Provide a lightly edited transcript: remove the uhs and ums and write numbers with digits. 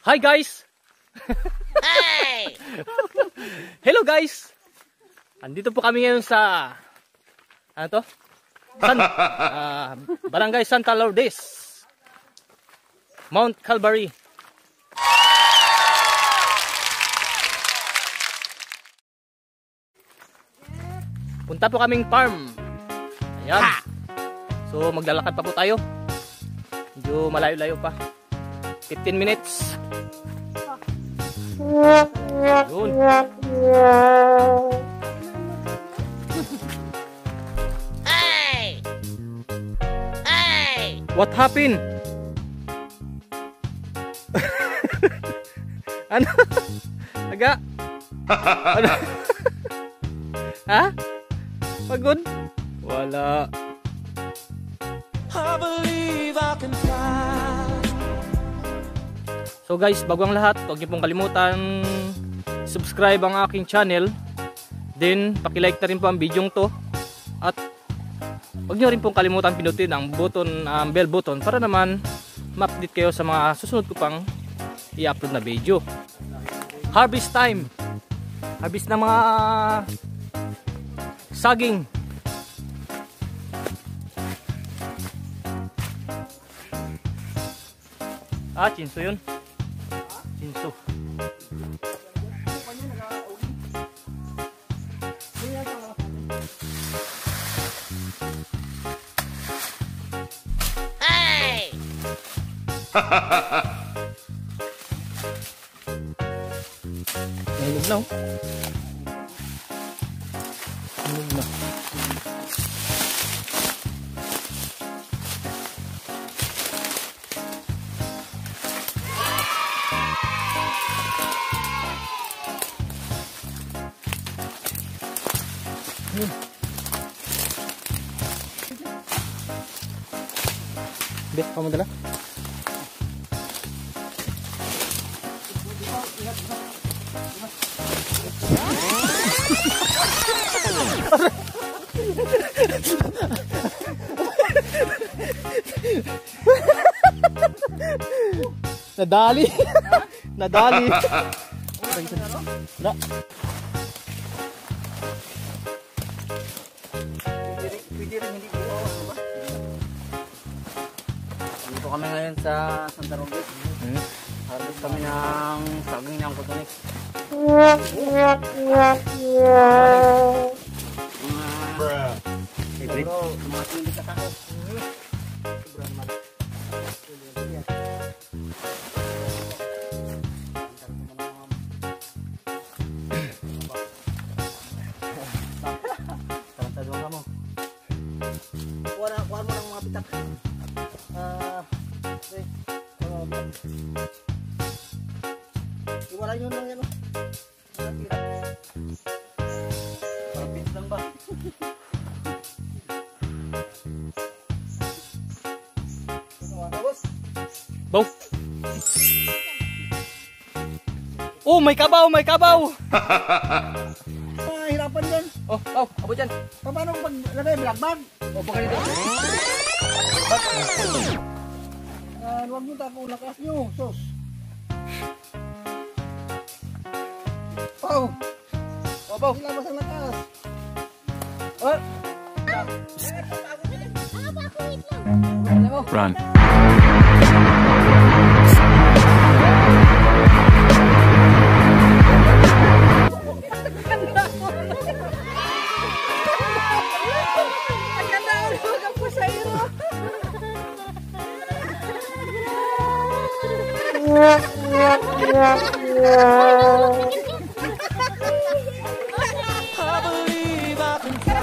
Hi guys! Hey! Hello guys! Andito po kami ngayon sa ano to? Barangay Santa Lourdes, Mount Calvary. Punta po kaming farm. Ayan. So maglalakad pa po tayo. Medyo malayo-layo pa. 15 minutes. Yun. Hey! Hey! What happened? Ano? Aga? Ano? Ha? Pagod? Wala. I believe I can fly. So guys, bago ang lahat, huwag niyo pong kalimutan subscribe ang aking channel. Then, pakilike na rin po ang video to. At huwag niyo rin pong kalimutan pinutin ang button, bell button para naman ma-update kayo sa mga susunod ko pang i-upload na video. Harvest time. Harvest ng mga saging. Chinso yun. Chinso. Hey! Nahilog na oh. Nahilog na. Bet, kamu dala? Nadali. Nadali. Na. Dito kami ngayon sa Santa Lourdes. Harvest kami ng saging ng Cotonex. Favorite? Mga hindi kasako. Tarantaduan ka mo. Kuha mo ng mga pitak. Iwala nyo lang yan. Parapit lang ba? Bow. Oh, may kabaw, may kabaw. Hirapan yan. Oh, bow, abot yan. Paano pag lagay blackbag? O pag ganito? Huwag nyo tapo lakas nyo. Sos. Wow. Oh, bow. Ilabas ang lakas. Oh. Run. I believe I can fly.